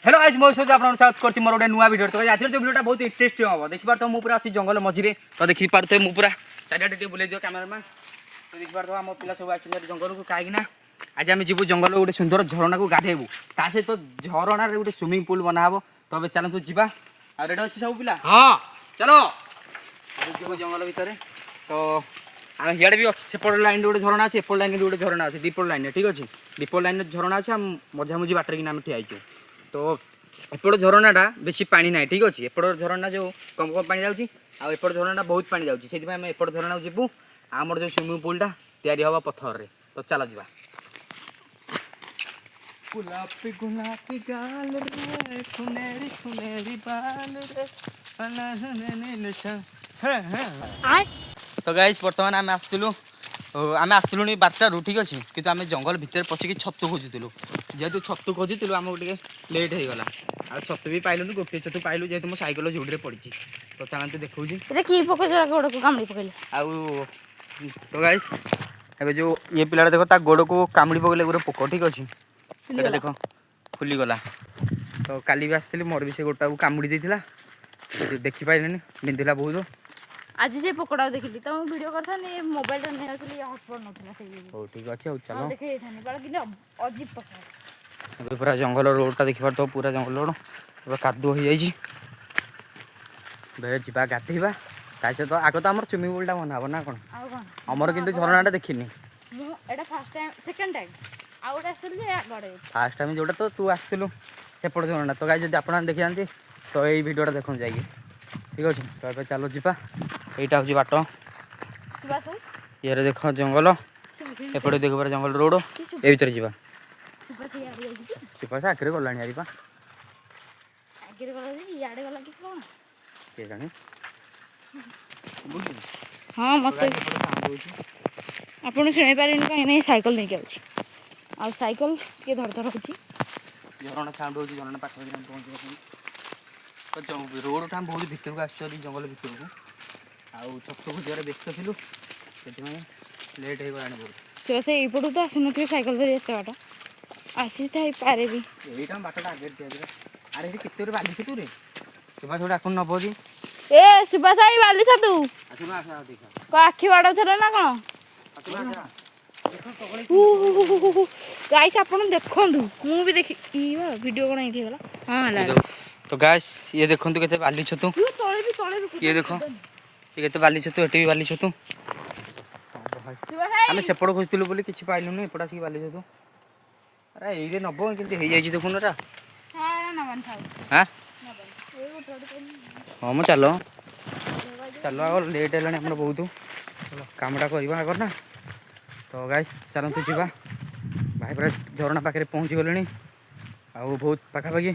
Hello guys मो सो आपन स्वागत करछि मोर ओडे नुवा वीडियो तो आज जो वीडियोटा बहुत इंटरेस्टिंग हो देखि पार तो मु पूरा अछि जंगल मझिरे तो देखि पार तो मु पूरा चारियाटे टे बुले दियो कैमरामैन तो देखि पार तो हम पिला सब अछि जंगल को काई ना आज हम जीवु जंगल गोटे सुंदर झरणा को गाधेबु ता से तो झरणा रे गोटे स्विमिंग पूल बनाबो तो अब चलंतु जीवा आ रेडी अछि सब पिला हां चलो जीवु जंगल भीतर तो हम हियाडे भी सेपट लाइन गोटे झरणा अछि एपट लाइन गोटे झरणा अछि दीपट लाइन ठीक अछि दीपट लाइन झरणा अछि हम मझा मझी बाटर कि नाम ठिया आइछु तो एपट झरणाटा बेसी पानी ना ठीक अच्छे एपट झरणा जो कम कम पानी जाऊँगी आएपट झरणाटा बहुत पानी जाऊँगी से आम एपट झरणा जीवु आमर जो स्विमिंग पूलटा तैयारी हवा पत्थर रे तो चलो जीवा गुलाबी गुलाबी गाल रे सुनेरी सुनेरी बाल रे तो गाइस वर्तमान आम आसलु आम आसलु बारटारू ठीक अच्छे कि आम जंगल भितर पशिकी छतु खोजुलु जेहेतु छतु खोजुलु आमको टे लेट हो गला आ छतु भी पाइलुनि गोटे छतु पाइलु जेहेतु मो साइकेल जोड़े पड़ी तो चलते देखी तो गाइस एबे जो ये पिला देखो ता गोड़ को कामुड़ी पकड़े गोटे पोक ठीक अच्छे देखो खुली गला तो काली भी आसती मोर भी से गोटा को कामुड़ी देता देखी पाइलनि बिंधिला बहुत आज से पकोड़ा देखली तो मैं वीडियो करथा ने मोबाइल ने आखली हॉटस्पॉट नथला से ओ ठीक अछि औ चलो देखे थाने बाला कि अजीब पकोड़ा अबे पूरा जंगल रोडटा देखि पार तो पूरा जंगल रोड अब कादो हो जाई बे जिबा गाधेबा तासे तो आगो तो हमर स्विमिंग पूलटा बनाबो ना कोन आ कोन हमर किंतु झरणाटा देखिनी मु एटा फर्स्ट टाइम सेकंड टाइम आ ओटा आसली जे गडे फर्स्ट टाइम जोटा तो तू आसलु सेपड़ झरଣା तो गाइस जदि आपन देखि जानती तो एई वीडियोटा देखन जाई ठीक अछि तो ଏବେ चलो जिबा एटा हो बाट सुबास ये रे देखो जंगल एपटे देखो पूरा जंगल रोड ए भीतर जिबा सुबास यार जाई सुबास आखरे गलाणी यारी बा आगे गला जे याडे गला कि कोन के जाने हां मते आपण सुनै पारिन कहीं नहीं साइकिल नहीं के अछि आ साइकिल के धर धर होची झरଣା साउंड होची झरଣା पाख में पहुंच तो रोड टाइम बहुत भीतर को आछी जंगल भीतर को आउ छक खोजार व्यस्त थिलु से लेट हो गलानी बहुत से एपटू तो आसु नथि साइकिल धरि एते बाटा आसी थाई पारे भी एटा बाटटा आगे दिया अरे ये किते रे बाली छ तू रे सुबह थोड़ा कोन न बोजी ए सुबास आई बाली छ तू आसुना आसा देखा को आखी बाडो थला ना कोन आसुना आसा गाइस आपण देखंदु मु भी देखि ई वीडियो कोन एठी गला हां ला तो गाइस ये देखंतु केते बाली छ तू तळे भी ये देखो ये केते बाली छ तू एटी भी बाली छ तू आमे सेपड़ खोजतिलु बोली किछि पाइलु नै एपडा सी बाली छ तू अरे एई रे नबो किंतु हे जाई छी देखुनरा हां ना बन थाउ हां ए गोटो हां म चलो चलो आगर लेट हेलानी हमर बहुत चलो कामटा करबा आगर ना तो गाइस चलंतु जीवा भाई पूरा झरଣା पाखे पहुँची गले आ बहुत पाखापाखि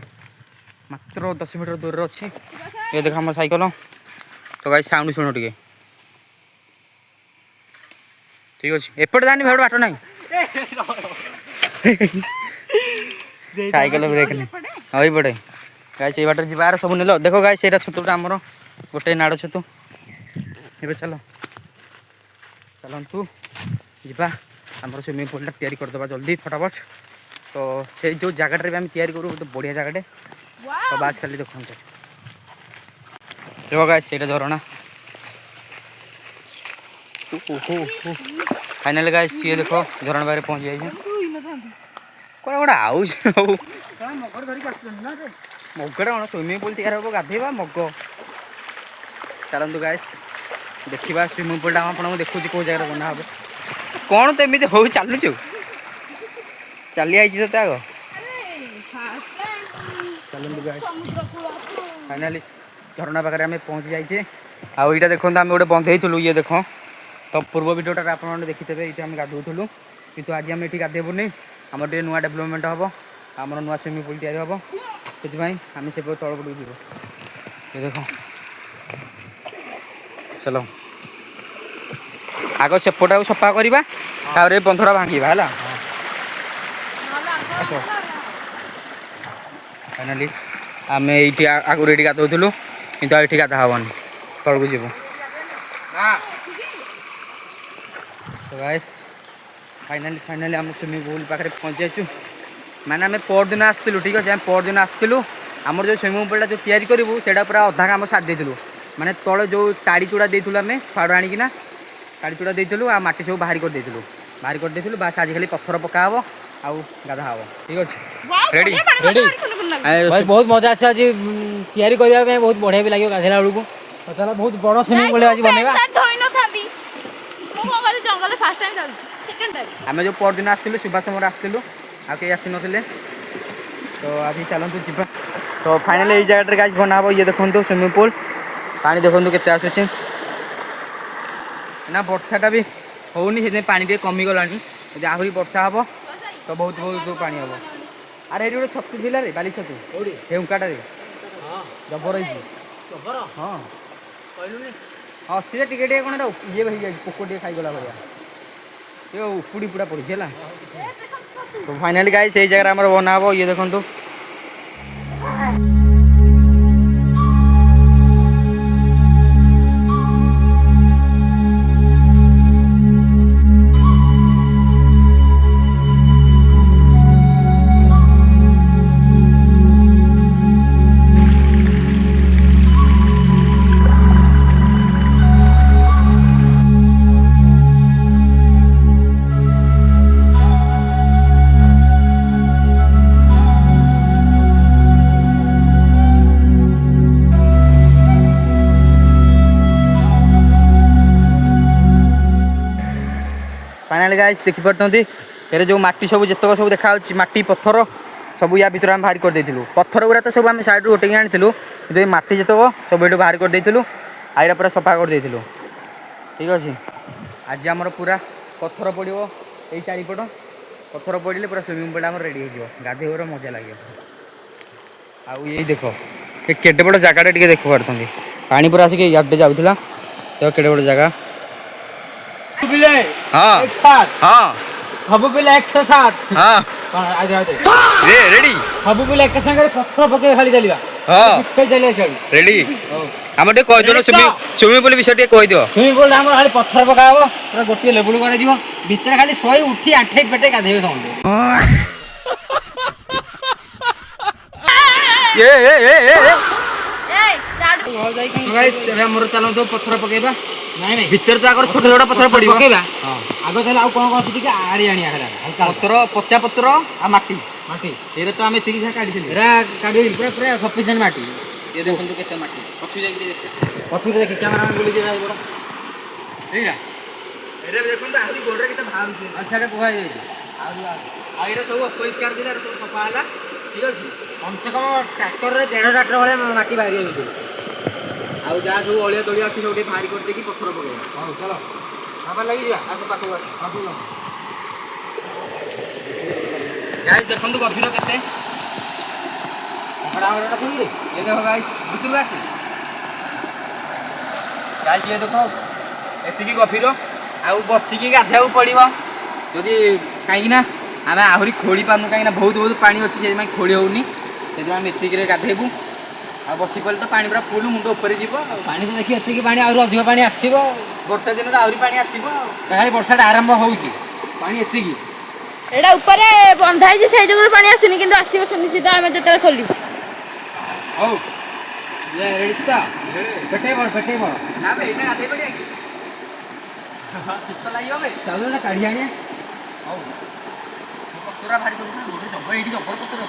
मात्र 10 मीटर दूर अच्छे ये देख हम साइकिल तो गाइस साउंड शुण टे ठीक अच्छे एपटे जानी भेड़ बाट ना साइकिल ब्रेक नहीं हाँ ये गाइस ये बाट जीवार सब नेल देखो गाइस ये छतुटा आमर गोटे नाड़ छतु ए चलो चलतु जीवा आमर स्विमिंग पूलटा तैयारी करदे जल्दी फटाफट तो से जो जगह आम तैयारी करूँ गोटे बढ़िया जगह तो बाज खाली देखो देखो गाइस सेटा झरଣା फाइनल गाइस ये देखो झरଣା बारे पहुंच जाइए कोड़ा कोड़ा आउ मगटा कौन स्विमिंग पूल तैयार हम गाधेबा मग चलतु गाइस देखा स्विमिंग पूलटा आपको देखुची कौ जगह बना हे कौन तो एमती हो चलुचु चली आई तो आग चलतु गाइस फाइनाली झरଣା पाखे आम पहुँची जाइए आईटा देखो आम गोटे बंधेलु ये देख तो पूर्व भिडियोटा आप देखिथे ये आम गाधोलु कितु आज आम ये गाधेबुनि आम टे नुआ डेभलपमेंट हम आम नुआ स्विमिंग पूल तैयारी हम से आम से तलपटू जीव ये देख चलो आग सेपटा सफा करवा तारे बंधटा भांगा है फाइनाली आम ये आगुरी ये गाधोलु कि ये गाधा हेनी तलू जीव तो गाइस फाइनाली आम स्विमिंग पूल पाखे पहुँची जाइए ମାନେ ଆମେ ପରଦିନ ଆସିଥିଲୁ ଠିକ୍ ଅଛି। ଆମେ ପରଦିନ ଆସିଥିଲୁ ଆମର ଯେଉଁ ସୁଇମିଂ ପୁଲ୍ଟା ଯେଉଁ ତିଆରି କରିବୁ ସେଇଟା ପୁରା ଅଧା କାମ ସାରି ଦେଇଥିଲୁ। ମାନେ ତଳେ ଯେଉଁ ତାଡ଼ି ଚୁଡ଼ା ଦେଇଥିଲୁ ଆମେ ଫାଡ଼ ଆଣିକିନା ତାଡ଼ି ଚୁଡ଼ା ଦେଇଥିଲୁ ଆଉ ମାଟି ସବୁ ବାହାରି କରିଦେଇଥିଲୁ ବାସ୍ ଆଜି ଖାଲି ପଥର ପକା ହେବ ଆଉ ଗାଧା ହେବ ଠିକ୍ ଅଛି। ରେଡ଼ି ରେଡ଼ି ଭାଇ ବହୁତ ମଜା ଆସିବ ଆଜି ତିଆରି କରିବା ପାଇଁ ବହୁତ ବଢ଼ିଆ ବି ଲାଗିବ ଗାଧେଇଲା ବେଳକୁ। ତ ଚାଲ ବହୁତ ବଡ଼ ସୁଇମିଂ ପୁଲ୍ ଆଜି ବନେଇବା। ଆମେ ଯେଉଁ ପରଦିନ ଆସିଥିଲୁ ସୁଭାଷ ମୋର ଆସିଥିଲୁ ଆଉ କେହି ଆସିନଥିଲେ ତ ଆଜି ଚାଲନ୍ତୁ ଯିବା। ତ ଫାଇନାଲି ଏଇ ଜାଗାଟାରେ ଗାଇସ୍ ବନା ହେବ। ଇଏ ଦେଖନ୍ତୁ ସୁଇମିଂ ପୁଲ୍ ପାଣି ଦେଖନ୍ତୁ କେତେ ଆସୁଛି ନା ବର୍ଷାଟା ବି ହେଉନି ସେଥିପାଇଁ ପାଣି ଟିକେ କମିଗଲାଣି। ଯଦି ଆହୁରି ବର୍ଷା ହେବ ତ ବହୁତ ପାଣି ହେବ। ଆରେ ଏଇଠି ଗୋଟେ ଛତୁ ଥିଲା ରେ ବାଲି ଛତୁ କୋଉଠି ହେଉଙ୍କାଟାରେ ଜବର ହେଇଛି। ହଁ କହିଲୁନି ଅଛି ଯେ ଟିକେ ଟିକେ କ'ଣ ଇଏ ହେଇଯାଇଛି ପୋକ ଟିକେ ଖାଇଗଲା ଭଳିଆ ଏ ଉପୁଡ଼ି ପୁଡ଼ା ପଡ଼ିଛି ହେଲା। ତ ଫାଇନାଲି ଗାଈ ସେଇ ଜାଗାରେ ଆମର ବନା ହେବ। ଇଏ ଦେଖନ୍ତୁ फाइनाल गाइस देखिपारती ये जो माटी सब जितक सब देखा माटी पत्थर सब या भर आम बाहर करदेलु पत्थर गुरा तो सब आम साइड उठेक आनी ये माटी जितक सब ये बाहर करदेलु आईरा पूरा सफा करदेलु ठीक अच्छे। आज आमर पूरा पत्थर पड़ो ये चारिपट पत्थर पड़े पूरा स्विमिंग पूल आम रेडी हो गाधेवर मजा लगे। आउ ये देख ये केटे बड़ जगह टे देख पार्टी पानी पूरा आसिक इे जाऊला तो केटे बड़ जगह हाँ एक साथ हाँ हबु पिला 107 हाँ रेडी हबु पिला एक संगे पत्थर पके खाली चलिबा हाँ पिछे चले चल रेडी हम टे कह दियो स्विमिंग पूल विषय टे कह दियो। स्विमिंग पूल हमर खाली पत्थर पकाबो पूरा गोटी लेवल करे जीवो भीतर खाली सोई उठी आठे पेटे गाधेबे समझे तो गाइस हमर चलो तो पत्थर पकेबा नहीं नहीं भीतर तो आगर छोट छोट पत्थर पड़िबो पकेबा आगो चल आ कोन कोन टिके आड़ी आनिया हला हल्का पत्थर पचा पत्थर आ माटी माटी एरे तो हमें तिकी काढी थिले एरा काढी पूरा पूरा सफिशिएंट माटी ये देखंतु केते माटी पछु जाई देख पथु देखि कैमरा में बोली जे बड़ एरा एरे देखंतु आही गोडरे केते भार छै अच्छा रे पुहा जाई आ एरा सब अपरिष्कार दिला सब सफा हला ठीक अछि। कम से कम ट्रैक्टर रे 1.5 ट्रैक्टर वाले माटी बाहरी होई आउ जहाँ सब अलिया तलिया अच्छी सब बाहर करदे कि पत्थर पकेबा हां चलो बाबा लगी जा आस पाखु गाइस देखंतु गभीर केते बड़ा बड़ा थी ये देखो गाइस भीतर आस गाइस ये देखो एतिकी गभीर आउ बसिकी गाधेउ पड़िबो जदि काई ना आमे आहुरी खोली पानु काई ना बहुत पानी अछि से खोली होउनी से हम एतिकी रे गाधेबू आ बसी पड़े तो पानी पूरा फुल मुंड ऊपर जीव पानी तो देखिए एतिकी पानी आउर अधिक पानी आसीबो वर्षा दिन तो आहुरी पानी आसीबो खाली वर्षा आरंभ होउची पानी एतिकी एटा ऊपर बंधा है से जगह पानी आसीनी किंतु आसीबो सुनिश्चित आमे जतरा खोली हो ये रेडी ता पेटे बड़ ना बे इने गाधे पड़े हां चित्त लागियो बे चलो ना काढी आने हो पूरा भारी कर मोटे जबर एडी जबर पत्थर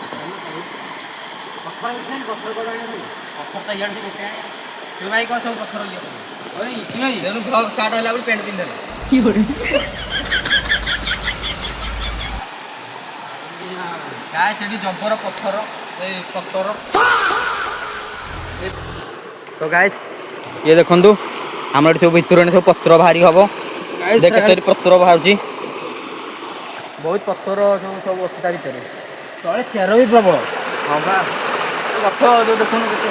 पत्थर मिशन पत्थर को आने पत्थर तो यार से केते तू भाई को सब पत्थर लियो अरे इतनी ही देनु ब्लॉग स्टार्ट होला बड़ पेंट पिन देला की होरे गाय चढ़ी जबर पत्थर ए पत्थर तो गाइस ये देखंतु हमर सब भितर ने सब पत्थर भारी हबो देख केते पत्थर बाहरची बहुत पत्थर सब अस्ता भितर तळे चेरो भी प्रबल हां बा गछ जो देखुन केते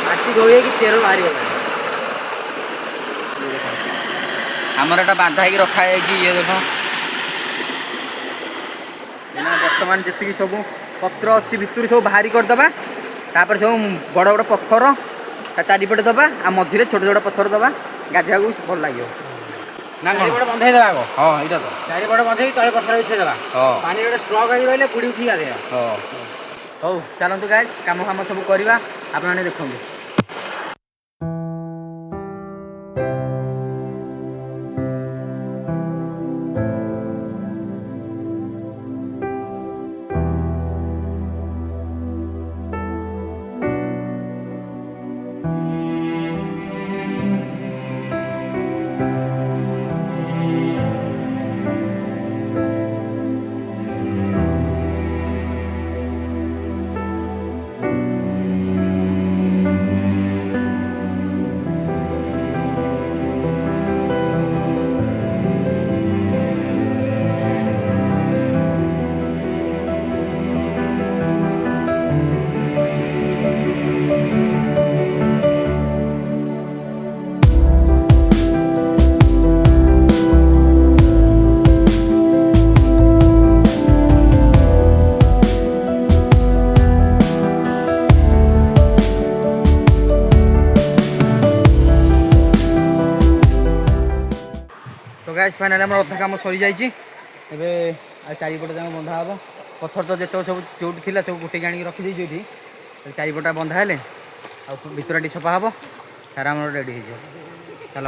माटी गवे कि चेरो बाहरी गला हमर एटा बांधा है कि रखा है कि ये देखो ना वर्तमान जति सब पत्र अच्छी भितर सब बाहरी कर दबा तापर सब बड़ बड़ पत्थर ता चारिपटे दबा आ मझिरे छोट छोट पत्थर दबा गाधिया को भल लागियो ନା କ'ଣ ଚାରିପଟେ ବନ୍ଧେଇ ଦେବା ଆଗ ହଁ ଏଇଟା ତ ଚାରିପଟେ ବନ୍ଧେଇ ତଳେ ପଥର ବିଛେଇ ଦେବା ହଁ ପାଣି ଗୋଟେ ଷ୍ଟ୍ରକ୍ ହେଇକି ରହିଲେ ବୁଡ଼ି ଉଠି ଗାଧେଇବା ହଁ ହଉ ଚାଲନ୍ତୁ ଗାଇସ୍ କାମ ଫାମ ସବୁ କରିବା ଆପଣମାନେ ଦେଖନ୍ତୁ। তো গাইস ফাইনালি আমার অଧା কাম সরি যাইছি এবে আর চারিপଟେ যাক বন্ধা হব পথর তো যেত সব যোଉଠି ଥିଲା ସବୁ ଗୋଟେକି ଆଣିକି ରଖିଦେଇଛି ଏଠି ଚାରିପଟା ବନ୍ଧା ହେଲେ ଆଉ ଭିତର ଟିକେ ସଫା ହବ ସାରା ଆମର ରେଡ଼ି ହେଇଯିବ ଚାଲ।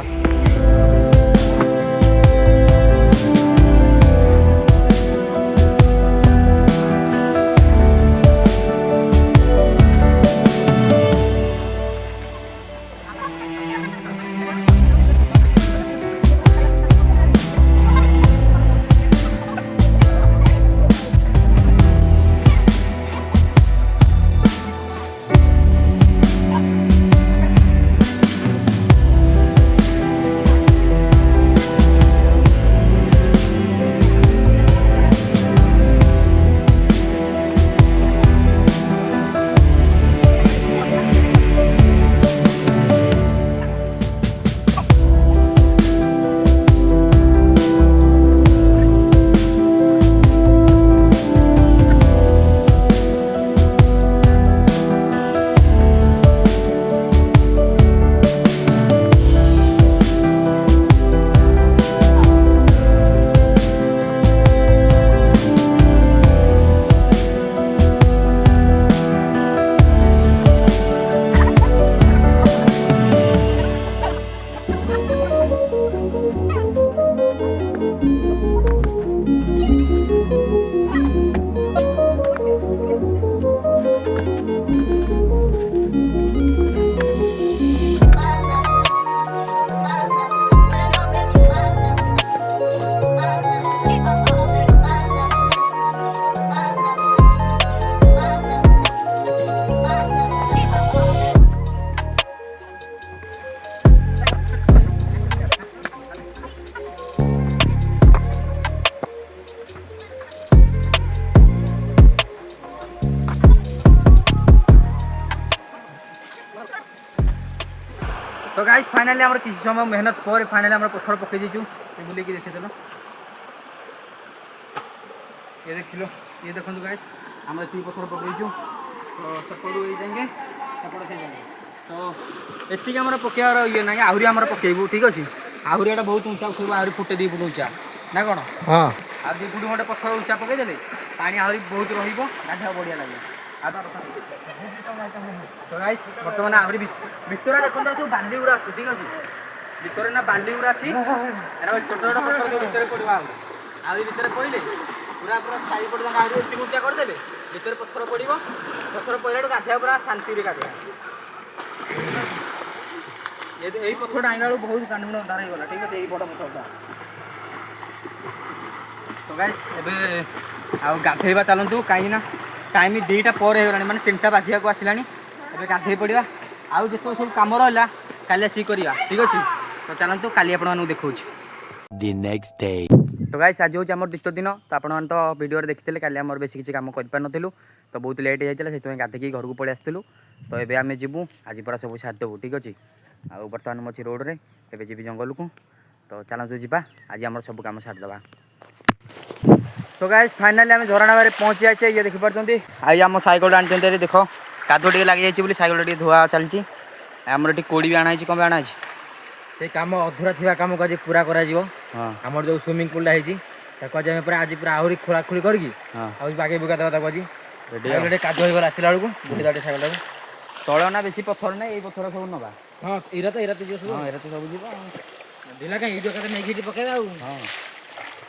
तो गाइस फाइनली आम किसी समय मेहनत पर फाइनली आम पत्थर पकई दीचु बुले देखी चलो ये देख लो ये देखो गाइस आम ये पत्थर पकईचु तो सेपटू ये जाएंगे सेपट से जाएंगे तो एति आम पकेबार ये ना आहरी आम पकेबू ठीक अच्छे आहरी एटा बहुत उंचा सब आहरी फुटे 2 फुट उंचा ना कौन हाँ आ 2 फुट गोटे पत्थर उंचा पकईदे पानी आहरी बहुत रहा बढ़िया लगे तो गाइस बर्तमान आहरी भितर देखो सब बाली गुरा अच्छे ठीक अच्छे भितर ना बाली गुरा अच्छी छोट छोट पत्थर जो भितर पड़ा आहरी भितर पड़े पूरा पूरा चारिपट जाक आहरी एति उंचा करदे भितर पत्थर पड़ो पत्थर पड़ा गाधोया पूरा शांति गाधोया यही पत्थर आइला बेलू बहुत कांड अंधार हो गला ठीक है बड़ पत्थरटा तो गाइस एबे आ गाधेबा चलतु कहीं टाइम 2टा पर हो माने 3टा बाजिया को आसलानी एबे गाधे पड़ा आउ जो सब कम रहा काली आसिक करवा ठीक अच्छे तो चलतु काली आपको देखा The next day. तो गाइस आज हूँ आम द्वितीय दिन तो आप वीडियो देखते काली आम बेस किसी कम करूँ तो बहुत लेट हो जाता से गाधेकी घर को पलि आसलु तो ये आम जीवु आज पूरा सब सारिदेबू ठीक अच्छे आ बर्तमान अच्छी रोड रे एबे जीवी जंगल को तो चलतु जा आज आम सब कम सारिदेवा। तो गाइस फाइनाली आम झरणा बारे पहुँची जाए ये देखिपार आई आम सैकल आनी देख कादुआ टे लग जाइए सैकल टे धुआ चलती आमर कोड़ी भी आना कम आना से काम अधूरा थिबा काम को आज पूरा करा जिवो। ହଁ ଆମର ଯୋଉ ସୁଇମିଂ ପୁଲଟା ହେଇଛି ତାକୁ ଆଜି ଆମେ ପୁରା ଆହୁରି ଖୋଳାଖୋଳି କରିକି ହଁ ଆଉ ବାଗେଇ ବୁଗା ଦେବା ତାକୁ ଆଜି ରେଡି ଗୋଟେ କାଦୁଅ ହେଇଗଲା ଆସିଲା ବେଳକୁ ବୁଲି ଦେବା ସାଇକେଲଟାକୁ। ତଳ ନା ବେଶୀ ପଥର ନାହିଁ ଏଇ ପଥର ସବୁ ନବା। ହଁ ଏଇରା ତ ଯିବ ସବୁ। ହଁ ଏରା ତ ସବୁ ଯିବ ଆଉ। ଢିଲା କାହିଁ ଏଇଠୁ ଏକାଥରେ ନେଇକି ଏଠି ପକେଇବା ଆଉ। ହଁ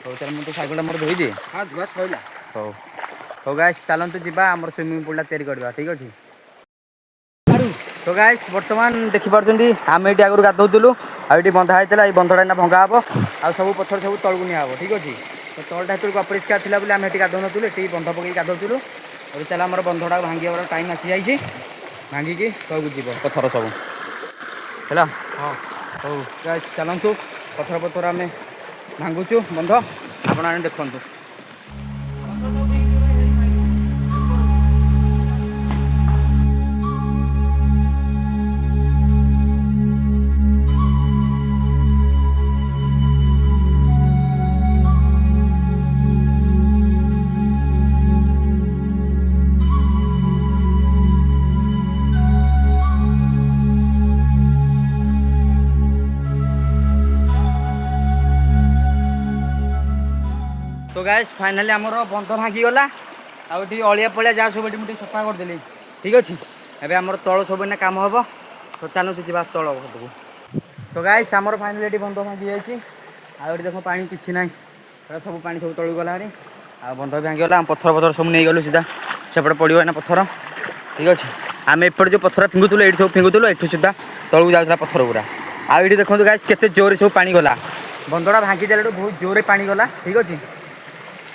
ହଉ ତାହେଲେ ମୁଁ ତ ସାଇକେଲଟା ମୋର ଧୋଇଦିଏ। ହଁ ଧୁଆ ସଇଲା। ହଉ ହଉ ଗାଇସ୍ ଚାଲନ୍ତୁ ଯିବା ଆମର ସୁଇମିଂ ପୁଲଟା ତିଆରି କରିବା ଠିକ୍ ଅଛି। ତ ଗାଇସ୍ ବର୍ତ୍ତମାନ ଦେଖିପାରୁଛନ୍ତି ଆମେ ଏଠି ଆଗରୁ ଗାଧଉଥିଲୁ ଆଉ ଏଠି ବନ୍ଧା ହେଇଥିଲା ଏଇ ବନ୍ଧଟା ଏଇନା ଭଙ୍ଗା ହବ ଆଉ ସବୁ ପଥର ସବୁ ତଳକୁ ନିଆହବ ଠିକ୍ ଅଛି। ତ ତଳଟା ହେତେବେଳକୁ ଅପରିଷ୍କାର ଥିଲା ବୋଲି ଆମେ ଏଠି ଗାଧଉନଥିଲୁ ଏଠି ବନ୍ଧ ପକେଇକି ଗାଧଉଥିଲୁ। ଏବେ ଚାଲ ଆମର ବନ୍ଧଟା ଭାଙ୍ଗିବାର ଟାଇମ୍ ଆସିଯାଇଛି ଭାଙ୍ଗିକି ତଳକୁ ଯିବ ପଥର ସବୁ ହେଲା। ହଁ ହଉ ଗାଇସ୍ ଚାଲନ୍ତୁ ପଥର ଆମେ ଭାଙ୍ଗୁଛୁ ବନ୍ଧ ଆପଣ ଆଣି ଦେଖନ୍ତୁ। तो गाइस फाइनाली आमर बंध भांगीगला आउट अलिया पलिया जहाँ सब मुझे सफा करदेली ठीक अच्छे। एबे आमर तल सब ना काम हम तो चलते जा तल को। तो गाइस आमर फाइनाली ये बंध भांगी जाइए आउट देख पा कि ना सब पा सब तलू गला आ बंध भांगीगला पथर सब नहीं गलु सीधा सेपटे पड़ो ना पथर ठीक अच्छे। आम एपटे जो पथर फिंगुलु ये सब फिंगुलु एठू सीधा तलू जाऊला पथर गुरा आ ये देखो गाइस केते जोर सब पा गला बंधटा भांगी देला बहुत जोर पा गला ठीक अच्छे।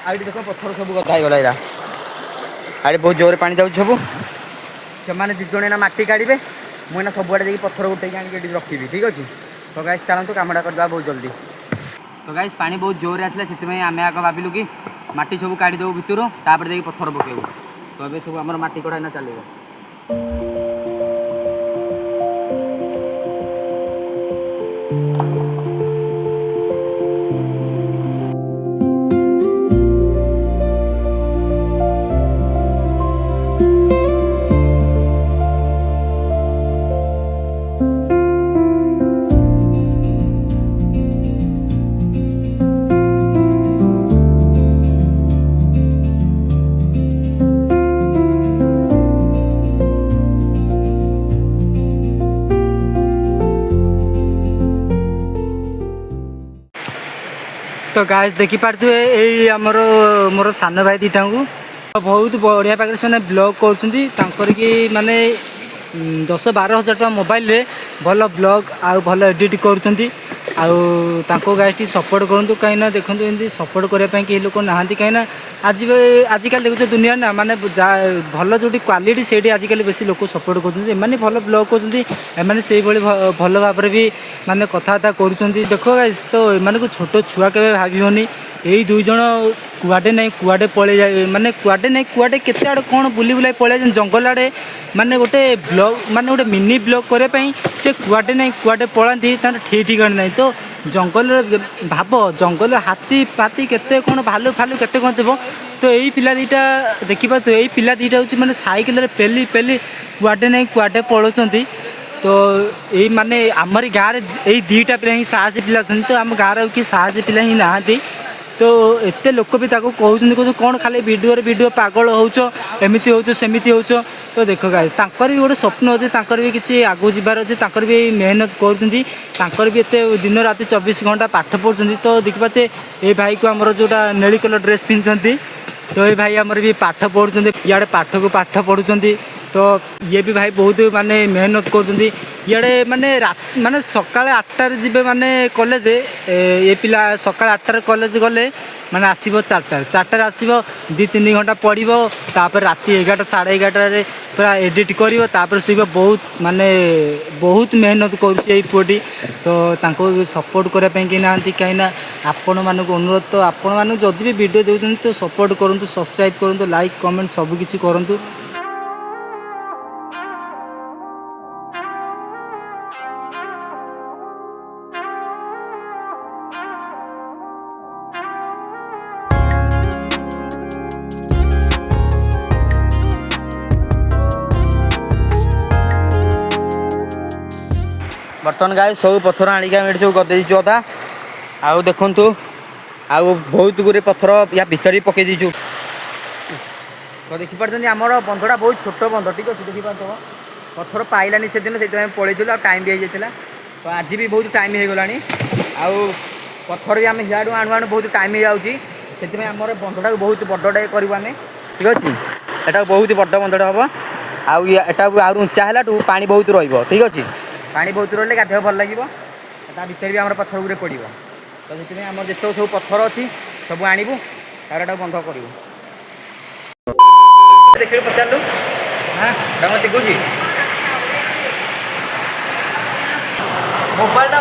आई देख पथर सब गदा होगा यहाँ आड़े बहुत जोर पानी जाऊँ सब से दिज जन मटी काढ़े मुझे सबुआड़े पथर उठे आगे रखी ठीक अच्छे। तो गाइस चलते कमटा करवा बहुत जल्दी। तो गाइस पानी बहुत जोर आसला से आम आग भाविलु कि मटी सब काढ़ीदेव भितर तापर जाकि पथर पकेबू। तो ये सब आम मटी कड़ा चलो। तो गाइस देखी पार्थे यही आमर मोर सान भाई दीटा को बहुत बढ़िया पाखे से ब्लॉग कर माने 10-12 हज़ार टका मोबाइल रे भल ब्लॉग आउ भल एडिट कर गाइस टी सपोर्ट करूँ कहीं देखो एमती सपोर्ट करने कई लोक ना कहीं आजिकल देखो दुनिया ना माने भल जो क्वालिटी से आजिकल बेस लोक सपोर्ट कर भल ब्लॉग कर से भल भाव भी माने कथबार्ता कर देखो गाइस। तो एम छोट छुआ के भावनी यही दुई जन कुआडे नहीं कुआडे पड़े जाए माने कुआडे नहीं कुआडे केते आड़े कौन बुली बुलाई पड़े जंगल आड़े माने गोटे ब्लॉग माने गोटे मिनी ब्लॉग करने से कुआडे नहीं कुआडे पड़ाती तार ठीक ठिकाना नहीं। तो जंगल भाव जंगल हाथी पाती केते कौन भालू फालू केते कौन थो। तो यही पिला दीटा देखा तो यही पिला दीटा हूँ मैंने साइकेल पेली पेली कुआडे नहीं कुआडे पलाउंट। तो यही माने आमरी गाँव यही दीटा पिला ही साहसी पिला तो आम गाँव कि साहसी पिला ही नहांती। तो एत लोक भी कहते कौन खाली वीडियो पागल होमती होमती हो। तो देख गाइस तांकर भी गोटे स्वप्न अच्छे भी किसी आगू जबार अच्छे भी मेहनत कर भी एत दिन राति 24 घंटा पाठ पढ़ुं। तो देखिए ये भाई को आमर जोटा नेली कलर ड्रेस पिंधि तो ये भाई आमर भी पाठ पढ़ुं इे पाठ को पाठ पढ़ुं। तो ये भी भाई बहुत माने मेहनत कर माने सकाल 8टार जी माने कॉलेज ये पिला सकाल 8टार कॉलेज गले माने आसब 4टार आसब 2-3 घंटा पढ़ो तापर राति 11टा 11:30 पूरा एडिट कर शुभ बहुत माने बहुत मेहनत करुँचे पुटी। तो सपोर्ट करने कि ना कहीं आपण मानक अनुरोध तो आपण मानक जदि भी वीडियो देते तो सपोर्ट करूँ सब्सक्राइब करूँ लाइक कमेंट सबकि करूँ। बर्तमान गाय सब पथर आणिक सब गदेचु अधा ଆଉ ଦେଖନ୍ତୁ ଆଉ ବହୁତ ଗୁରେ ପଥର ୟା ଭିତରେ ବି ପକେଇ ଦେଇଛୁ। ତ ଦେଖିପାରୁଛନ୍ତି ଆମର ବନ୍ଧଟା ବହୁତ ଛୋଟ ବନ୍ଧ, ଠିକ୍ ଅଛି। ଦେଖିପାରୁଥିବ ପଥର ପାଇଲାନି ସେଦିନ, ସେଥିପାଇଁ ପଳେଇଥିଲୁ ଆଉ ଟାଇମ୍ ବି ହେଇଯାଇଥିଲା। ତ ଆଜି ବି ବହୁତ ଟାଇମ୍ ହେଇଗଲାଣି, ଆଉ ପଥର ବି ଆମେ ହିଆଡ଼ୁ ଆଣୁ ଆଣୁ ବହୁତ ଟାଇମ୍ ହେଇଯାଉଛି। ସେଥିପାଇଁ ଆମର ବନ୍ଧଟାକୁ ବହୁତ ବଡ଼ଟେ କରିବୁ ଆମେ, ଠିକ୍ ଅଛି। ଏଟାକୁ ବହୁତ ବଡ଼ ବନ୍ଧଟା ହେବ, ଆଉ ଏଟାକୁ ଆହୁରି ଉଞ୍ଚା ହେଲାଠୁ ପାଣି ବହୁତ ରହିବ, ଠିକ୍ ଅଛି। ପାଣି ବହୁତ ରହିଲେ ଗାଧୋଇବା ଭଲ ଲାଗିବ। ତା ଭିତରେ ବି ଆମର ପଥର ଗୁରେ ପଡ଼ିବ। ତ ସେଥିପାଇଁ ଆମର ଯେତେକ ସବୁ ପଥର ଅଛି ସବୁ ଆଣିବୁ, ତାପରେ ଏଟାକୁ ବନ୍ଧ କରିବୁ। ଦେଖିଲୁ ପଚାରିଲୁ ତମ ଦେଖୁଛି ମୋବାଇଲଟା